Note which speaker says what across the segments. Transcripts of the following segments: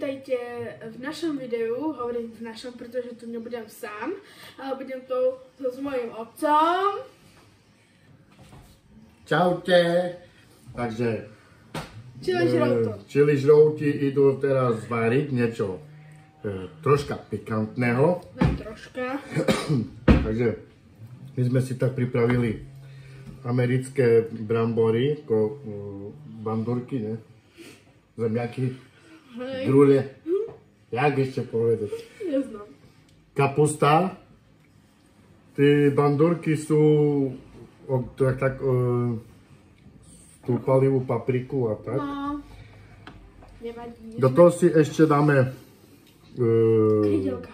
Speaker 1: vítajte v našom videu, hovorím v našom, pretože tu nebudem sám, ale budem tu s mojím otcom.
Speaker 2: Čaute. Takže čili žrouti idú teraz zvariť niečo troška pikantného.
Speaker 1: Troška.
Speaker 2: Takže my sme si tak pripravili americké brambory, ako bandurky, ne? Zemiaky, drúle. Jak ešte povedať?
Speaker 1: Neznám.
Speaker 2: Kapusta. Tie bandurky sú tú palivú papriku a tak.
Speaker 1: No, nevadí.
Speaker 2: Do toho si ešte dáme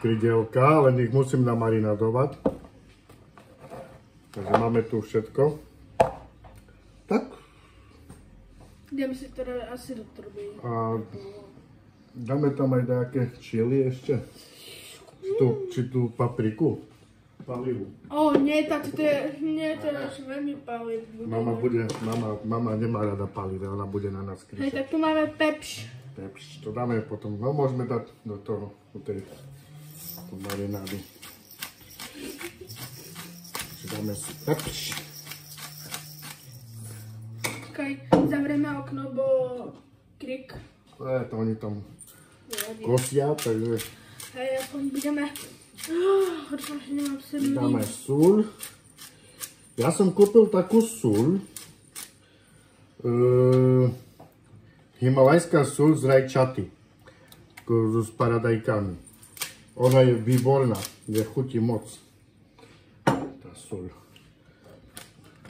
Speaker 2: krydelka, len ich musím namarinadovať. Takže máme tu všetko. Tak.
Speaker 1: Ideme si teda asi do truby.
Speaker 2: A dáme tam aj nejaké čili ešte. Či tú papriku. Palivú.
Speaker 1: Nie, tak to je až veľmi palivú.
Speaker 2: Mama nemá rada palivé, ona bude na nás kričať.
Speaker 1: Hej, tak tu máme pepš.
Speaker 2: Pepš, to dáme potom, no môžeme dať do toho, do tej marinády. Dáme si pepš.
Speaker 1: Čakaj, zavrieme okno, bo krik.
Speaker 2: To oni tam kosia, takže...
Speaker 1: Hej, aspoň budeme...
Speaker 2: Dáme sůl. Ja som kúpil takú sůl. Himalajská sůl z rajčaty. S paradajkami. Ona je výborná, je chutí moc. Tá sůl.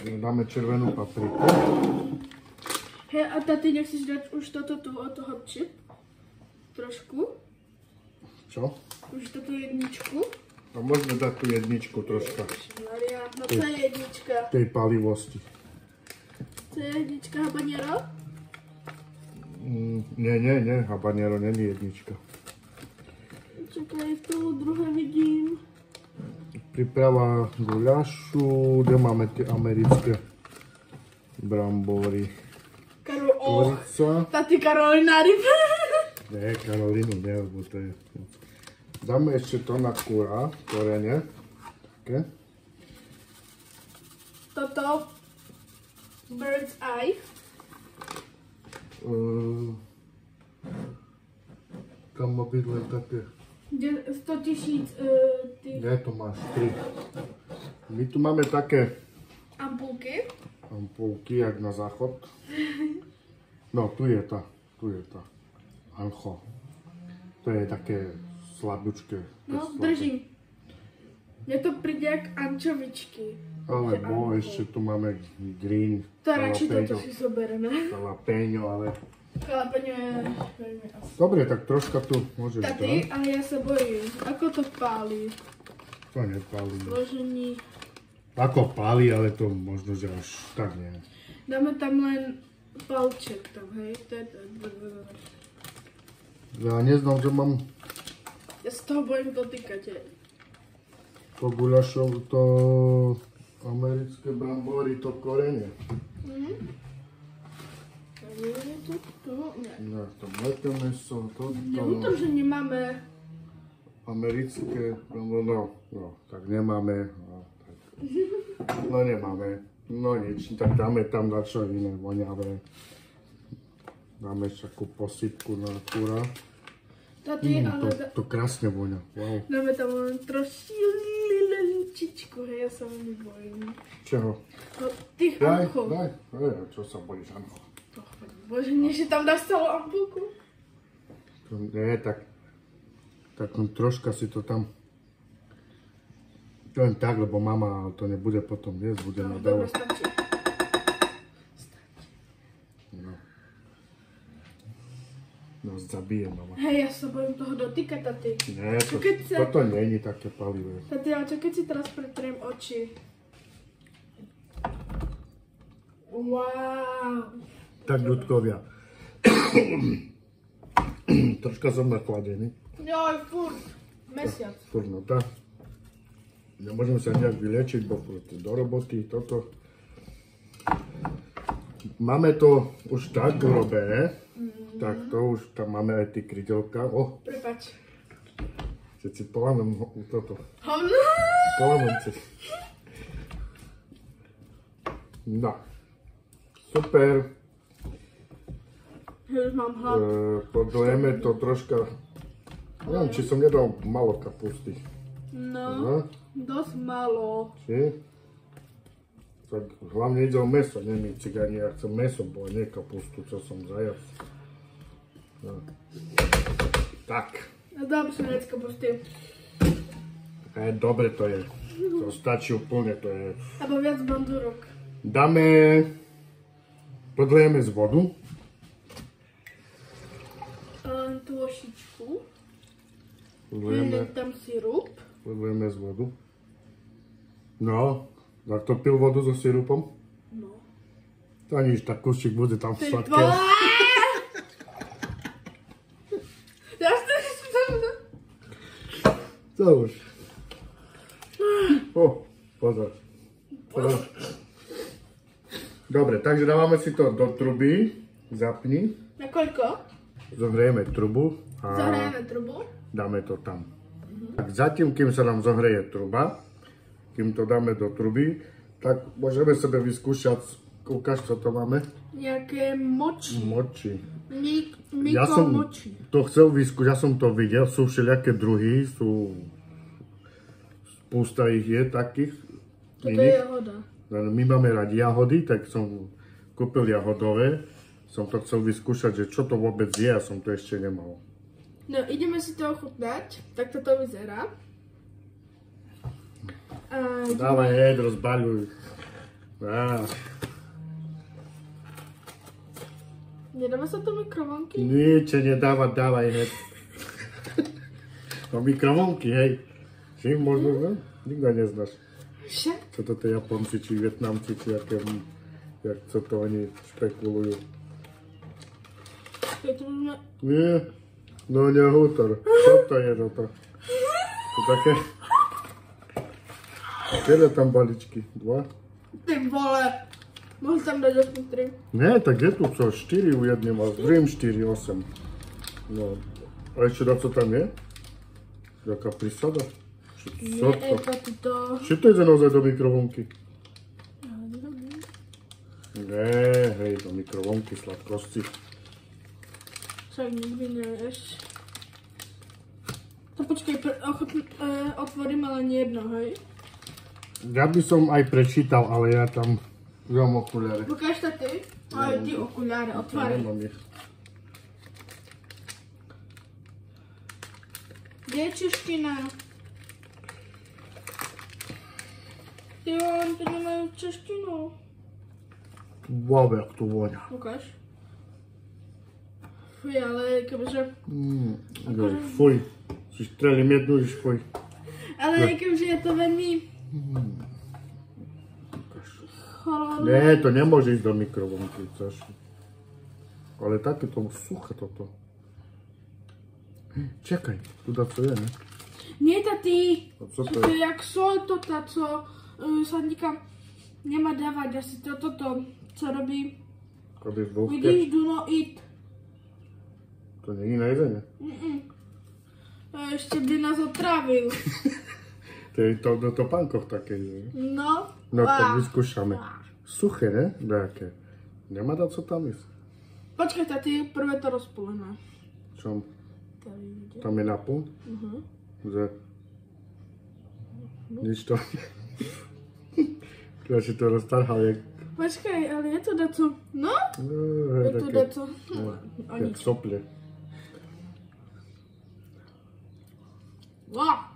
Speaker 2: Dáme červenú papriku.
Speaker 1: Hej, a taty, nechceš dať už toto tu od toho čip? Trošku?
Speaker 2: Čo?
Speaker 1: Už toto jedničku?
Speaker 2: No môžeme dať tú jedničku troška.
Speaker 1: Maria, no to je jednička.
Speaker 2: Tej palivosti.
Speaker 1: To je jednička habanero?
Speaker 2: Nie, habanero není jednička.
Speaker 1: Čakaj, v toho druhé vidím.
Speaker 2: Príprava guľašu, kde máme tie americké brambory.
Speaker 1: Taty Karolina ryba.
Speaker 2: Ne, Karolínu, ne, lebo to je... Dáme ešte to na korene. Okay.
Speaker 1: Toto bird's eye.
Speaker 2: Tam má byť len také...
Speaker 1: 100 000
Speaker 2: Ne, to máš 3. My tu máme také...
Speaker 1: ampulky.
Speaker 2: Ampulky, jak na záchod. No, tu je tá. Ancho. To je také slabučké.
Speaker 1: No, držím. Mne to príde jak ančovičky.
Speaker 2: Alebo ešte tu máme green.
Speaker 1: To radšej toto si zoberieme.
Speaker 2: Jalapeňo, ale...
Speaker 1: Jalapeňo je veľmi asi.
Speaker 2: Dobre, tak troška tu môžeš dať.
Speaker 1: Taty, ale ja sa bojím. Ako to páli?
Speaker 2: To nepáli.
Speaker 1: Zložení.
Speaker 2: Ako páli, ale to možno, že až tak nie.
Speaker 1: Dáme tam len palček tam, hej?
Speaker 2: Ja neznám, že mám...
Speaker 1: Ja sa toho bojím dotýkať, hej.
Speaker 2: To guľašov, to americké brambory, to korene. Nie, to mleté meso, to...
Speaker 1: Nevítam, že nemáme...
Speaker 2: Americké brambory, no, tak nemáme. No nemáme. No nič, tak dáme tam dačo iné voňavé. Dáme takú posypku na kúra.
Speaker 1: Taty, ale...
Speaker 2: To krásne voňa, wow.
Speaker 1: Dáme tam len trošičičku, hej, ja sa veľmi bojím.
Speaker 2: Čoho?
Speaker 1: No, tých anchov.
Speaker 2: Daj, čo sa bojíš, ancho?
Speaker 1: Bože, nie, že tam dáš celú ampulku?
Speaker 2: Nie, tak troška si to tam... To len tak, lebo mama to nebude potom jesť, bude nadávať.
Speaker 1: Stačí.
Speaker 2: No, zabije mama.
Speaker 1: Hej, ja sa bojím toho dotýkať, taty.
Speaker 2: Nie, toto není také palivé.
Speaker 1: Taty, ale čo keď si teraz pretriem oči? Wow.
Speaker 2: Tak, ľudkovia. Troška som nakladený.
Speaker 1: Joj, furt. Mesiac.
Speaker 2: Furt, no tak. Nemôžem sa nejak vylečiť, bo do roboty, toto. Máme to už tak urobené. Tak to už tam máme aj tie krydelka. O,
Speaker 1: Prepač.
Speaker 2: si polámem toto.
Speaker 1: Hovno!
Speaker 2: Polámem si. No. Super.
Speaker 1: Už mám hlad.
Speaker 2: Podlejeme to troška. Neviem, či som nedal malo kapusty.
Speaker 1: No, dosť malo.
Speaker 2: Či? Tak hlavne ide o meso, nie mi cigáni, ja chcem meso, bo nie kapustu, čo som zajac. No. Tak.
Speaker 1: Dám si nec kapusty.
Speaker 2: Dobre to je. To stačí úplne, to je.
Speaker 1: Abo viac bandúrok.
Speaker 2: Dáme, podlejeme z vodu.
Speaker 1: Len trošičku.
Speaker 2: Podlejeme
Speaker 1: Tam sirup.
Speaker 2: z vodu. No, tak to pil vodu so sirupom?
Speaker 1: No.
Speaker 2: To nič, tak kúšik bude tam sladké. To už. Pozor. Dobre, takže dávame si to do truby. Zapni.
Speaker 1: Na koľko?
Speaker 2: Zohrieme trubu. A
Speaker 1: Zahrajeme trubu.
Speaker 2: dáme to tam. Tak zatím, kým sa nám zohreje truba, kým to dáme do truby, tak môžeme sebe vyskúšať, ukáž, čo to máme?
Speaker 1: Nejaké moči.
Speaker 2: Moči.
Speaker 1: Miko
Speaker 2: som
Speaker 1: moči.
Speaker 2: to chcel vyskúšať, ja som to videl, sú všelijaké druhy, sú spústa ich je takých.
Speaker 1: Toto je jahoda.
Speaker 2: My máme radi jahody, tak som kúpil jahodové. Som to chcel vyskúšať, že čo to vôbec je, a som to ešte nemal.
Speaker 1: No, ideme si to ochutnať. Tak toto vyzerá.
Speaker 2: Dávaj, jed, rozbaľuj.
Speaker 1: Nedáva sa to mikrovlnky?
Speaker 2: Nič nedávať, dávaj, hej. No mikrovlnky, hej. Čím možno, no? Nikto neznáš.
Speaker 1: Však?
Speaker 2: Co to tie Japonci, či Vietnamci, či aké, jak co to oni špekulujú.
Speaker 1: Je to možno...
Speaker 2: Nie, no nehútor. Čo to je toto? To také... Kedy tam baličky? 2?
Speaker 1: Ty vole! Môžem tam dať aspoň 3.
Speaker 2: Nie, tak je tu co? 4 u jedným, a s druhým 4, 8. No. A ešte co tam je? Jaká prísada? Co
Speaker 1: Nie,
Speaker 2: to?
Speaker 1: to...
Speaker 2: Či to ide naozaj do mikrovlnky? Nie, hej, do mikrovlnky, sladkosti.
Speaker 1: Však nikdy nevieš. To počkaj, otvorím ale nie jedno, hej?
Speaker 2: Ja by som aj prečítal, ale ja tam mám okuliare.
Speaker 1: Ukáž to ty? Aj ty okuliare, otváraj.
Speaker 2: Nemám ich.
Speaker 1: Kde je čeština? Ty on, to nemajú češtinu.
Speaker 2: Wow, jak tu voňa.
Speaker 1: Ukáž. Fuj, ale kebyže...
Speaker 2: Fuj, si strelím jednu, iš fuj.
Speaker 1: Ale kebyže je to veľmi...
Speaker 2: Nie, to nemôže ísť do mikrovlnky, což. Ale také to suché toto. Čekaj, tu da co je, ne?
Speaker 1: Nie, tati.
Speaker 2: A co to
Speaker 1: To
Speaker 2: je?
Speaker 1: je jak sol to, co sa nikam nemá dávať. Asi toto, co robí.
Speaker 2: Robí v búchke?
Speaker 1: Vidíš, do not eat.
Speaker 2: To není na jedzenie.
Speaker 1: Ešte by nás otrávil.
Speaker 2: To je to do topánkoch také, že?
Speaker 1: No.
Speaker 2: No tak vyskúšame. Suché, ne? Nejaké. Nemá dať co tam ísť.
Speaker 1: Počkaj, tati, prvé to rozpoleme.
Speaker 2: Čom? Tam je napol? Že? Nič to. Ja si to roztarhal, jak...
Speaker 1: Počkaj, ale je to daco. No? Je to
Speaker 2: také,
Speaker 1: daco.
Speaker 2: jak sople.
Speaker 1: Wow.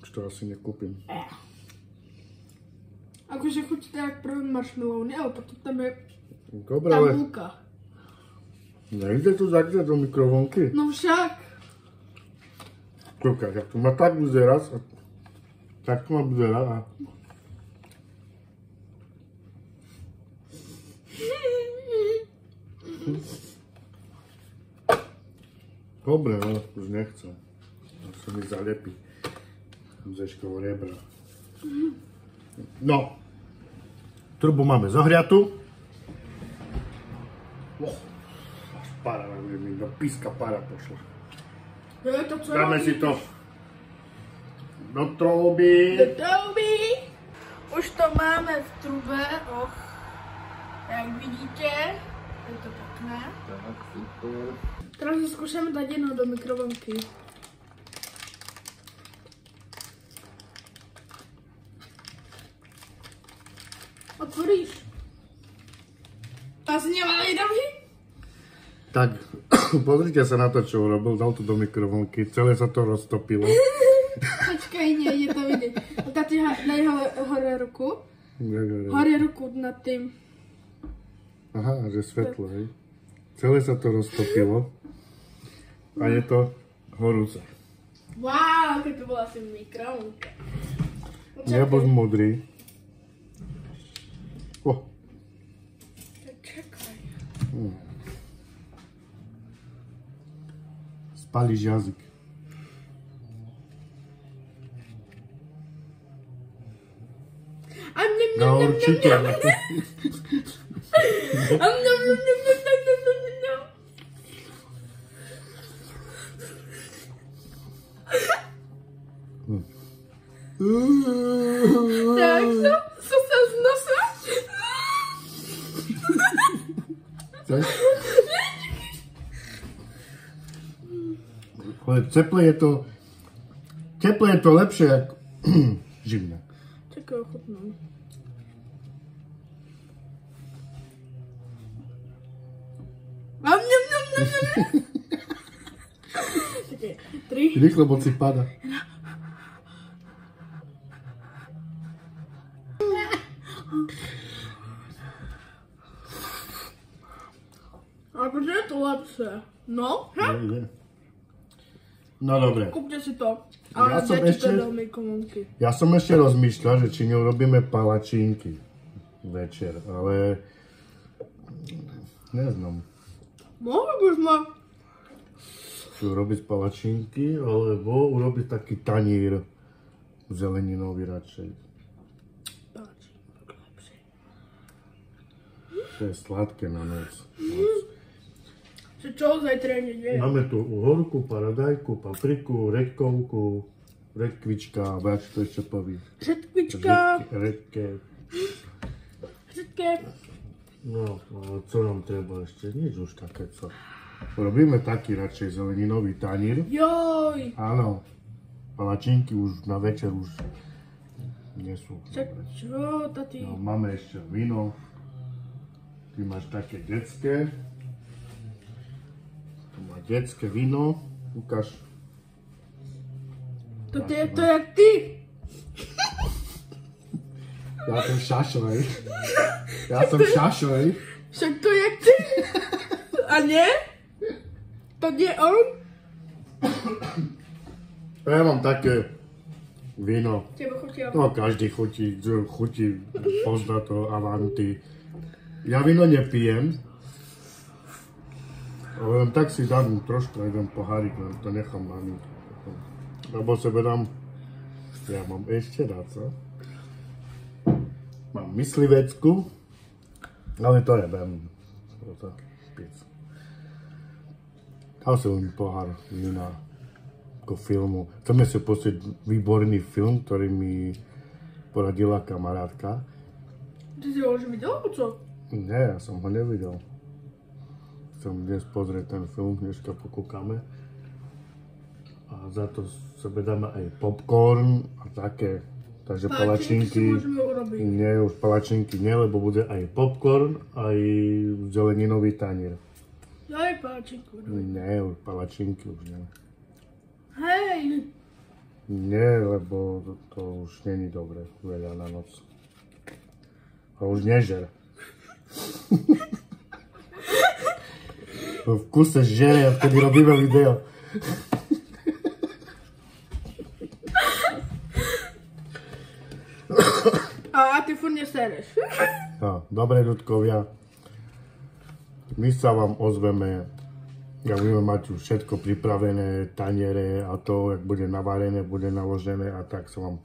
Speaker 2: Už to asi nekúpim.
Speaker 1: Akože chutí to jak prvý marshmallow, ne? Ale potom tam je
Speaker 2: Dobre,
Speaker 1: tá
Speaker 2: ale
Speaker 1: múka.
Speaker 2: nejde to zakde do mikrovlnky.
Speaker 1: No však.
Speaker 2: Kúkaj, jak to má tak vyzerať. Tak to má vyzerať. A... Dobre, no, už nechcem. Už sa mi zalepí. Zeškovo rebra. No, trubu máme zohriatu. Až para, mi do píska para pošla. Dáme si to do trouby.
Speaker 1: Už to máme v trube, jak vidíte, je to pekné.
Speaker 2: Tak, super.
Speaker 1: Teraz si skúšame dať jedno do mikrovlnky. Otvoríš? Asi nemali dobrý?
Speaker 2: Tak, pozrite sa na to, čo urobil. Dal to do mikrovlnky, celé sa to roztopilo.
Speaker 1: Počkaj, nie, je to vidieť. Tati, daj hore ruku. Hore ruku nad tým.
Speaker 2: Aha, že svetlo, hej. Celé sa to roztopilo. A je to horúce.
Speaker 1: Wow, keď to bola asi mikrovlnka.
Speaker 2: Nebuď modrý.
Speaker 1: Čakaj.
Speaker 2: Spálíš jazyk. No určite.
Speaker 1: Tak, co sa z nosa?
Speaker 2: Ale teple je to lepšie ako živné.
Speaker 1: Čakaj, ochutnám. Čakaj, 3.
Speaker 2: Rýchlo, bo si pada.
Speaker 1: Ale prečo je to lepšie? No,
Speaker 2: No dobre.
Speaker 1: kúpte si to. Ale dajte to do mikrovlnky.
Speaker 2: Ja som ešte rozmýšľal, že či neurobíme palačinky večer, ale neznám.
Speaker 1: Mohli by sme.
Speaker 2: Urobiť palačinky, alebo urobiť taký tanír zeleninový radšej.
Speaker 1: Palačinky lepšie.
Speaker 2: To je sladké na noc.
Speaker 1: Čo zajtra nedie?
Speaker 2: Máme tu uhorku, paradajku, papriku, redkovku, redkvička, a čo to ešte povie?
Speaker 1: Řetkvička.
Speaker 2: Redke.
Speaker 1: Řetke.
Speaker 2: No, ale co nám treba ešte? Nič už také, co. Robíme taký radšej zeleninový tanír.
Speaker 1: Joj.
Speaker 2: Áno. Palačinky už na večer už nie sú.
Speaker 1: Čo, tati?
Speaker 2: No, máme ešte víno. Ty máš také detské. Tu má detské víno. Ukáž.
Speaker 1: To je to jak ty.
Speaker 2: Ja som šašovej.
Speaker 1: Však to je jak ty. A nie? To nie on?
Speaker 2: Ja mám také víno.
Speaker 1: Tebe chutia.
Speaker 2: No každý chutí, pozná to Avanti. Ja víno nepijem. Ale len tak si dám trošku jeden pohárik, len to nechám mami. Lebo sebe dám, ja mám ešte rád, co? Mám myslivecku, ale to nebudem piť. Dal som mi pohár vína ako filmu. Chceme si pustiť výborný film, ktorý mi poradila kamarátka.
Speaker 1: Ty si ho už videl, alebo čo?
Speaker 2: Nie, ja som ho nevidel. Chcem dnes pozrieť ten film, dneska pokúkame. A za to sebe dáme aj popcorn a také. Takže palačinky. Nie, už palačinky nie, lebo bude aj popcorn, aj zeleninový tanier.
Speaker 1: Daj palačinku.
Speaker 2: Nie, už palačinky už nie.
Speaker 1: Hej.
Speaker 2: Nie, lebo to už není dobre veľa na noc. A už nežer. V kuse žere a vtedy robíme video.
Speaker 1: A ty furt nesereš.
Speaker 2: No, dobre, ľudkovia. My sa vám ozveme. Ja budeme mať už všetko pripravené, taniere a to, jak bude navarené, bude naložené a tak sa vám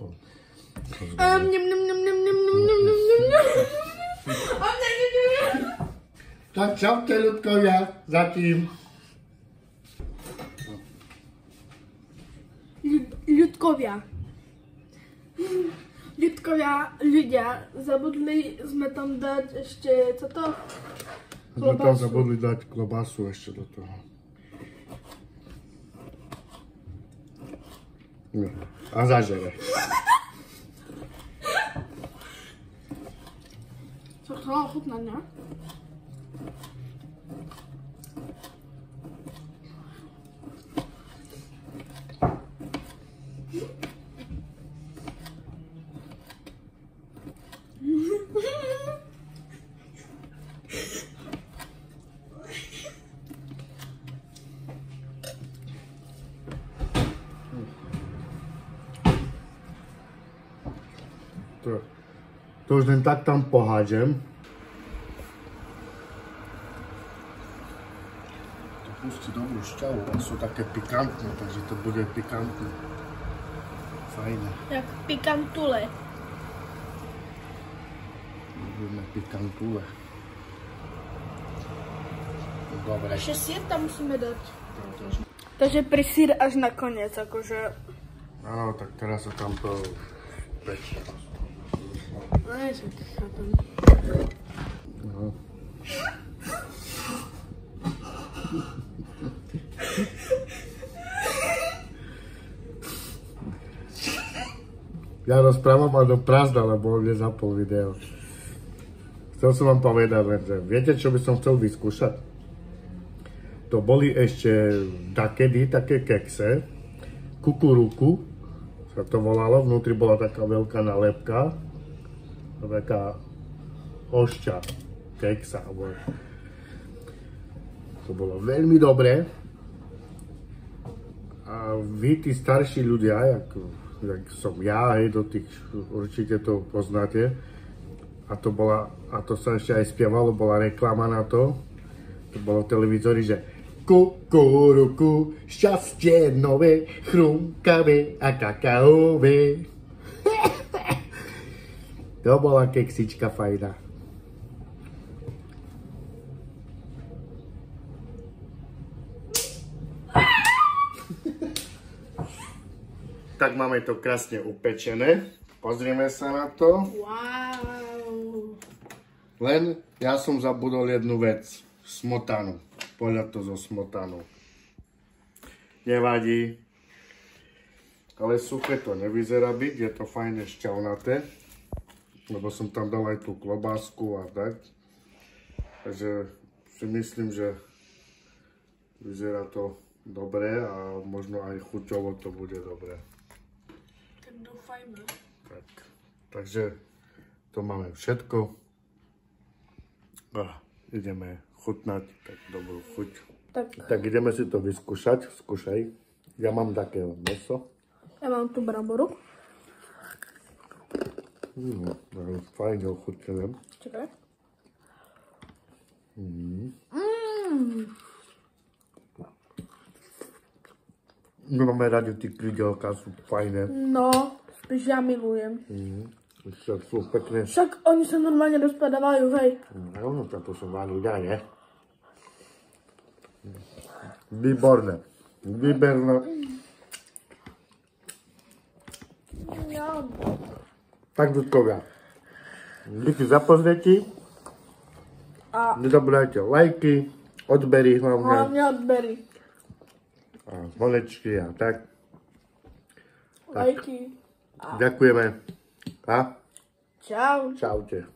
Speaker 2: Tak čaute ľudkovia, zatím.
Speaker 1: Ľudia, zabudli sme tam dať ešte, co to?
Speaker 2: Sme tam zabudli dať klobásu ešte do toho. No, a zažere.
Speaker 1: Co chcela ochutnať, ne?
Speaker 2: To už len tak tam pohádžem. To pustí dobrú šťavu a sú také pikantné, takže to bude pikantné. Fajné.
Speaker 1: Jak pikantule.
Speaker 2: Budeme pikantule. Dobre.
Speaker 1: Ešte sír tam musíme dať. Takže pri sír až nakoniec, akože...
Speaker 2: Áno, tak teraz sa tam to pečie.
Speaker 1: Ne, že chápem.
Speaker 2: No. Ja rozprávam a do prázdna, lebo on nezapol video. Chcel som vám povedať, že viete, čo by som chcel vyskúšať? To boli ešte dakedy také kekse, kukuruku sa to volalo, vnútri bola taká veľká nalepka, taká ošťa keksa. To bolo veľmi dobré. A vy, tí starší ľudia, jak som ja, do tých určite to poznáte. A to sa ešte aj spievalo, bola reklama na to. To bolo v televízori, že kukuruku, šťastie nové, chrumkavé a kakaové. To bola keksička fajná. Tak máme to krásne upečené. Pozrieme sa na to.
Speaker 1: Wow.
Speaker 2: Len ja som zabudol jednu vec. Smotanu. Poľať to zo smotanu. Nevadí. Ale suché to nevyzerá byť. Je to fajne šťavnaté. Lebo som tam dal aj tú klobásku a tak. Takže si myslím, že vyzerá to dobre a možno aj chuťovo to bude dobre.
Speaker 1: Tak dúfajme.
Speaker 2: Takže to máme všetko. A ideme chutnať, tak dobrú chuť. Tak ideme si to vyskúšať. Skúšaj. Ja mám také meso.
Speaker 1: Ja mám tu bramboru.
Speaker 2: Fajne ochutené.
Speaker 1: Čakaj.
Speaker 2: My máme radi tí krydelka, sú fajné.
Speaker 1: No, spíš ja milujem.
Speaker 2: Však sú pekné.
Speaker 1: Však oni sa normálne rozpadávajú, hej.
Speaker 2: No, to sa vám dá, ne? Výborné. Výborné. Tak, ľudkovia. Díky za pozretí.
Speaker 1: A
Speaker 2: nezabúdajte lajky, odbery hlavne.
Speaker 1: hlavne odbery.
Speaker 2: A zvonečky a tak.
Speaker 1: Lajky.
Speaker 2: Ďakujeme. A
Speaker 1: Čau.
Speaker 2: čaute.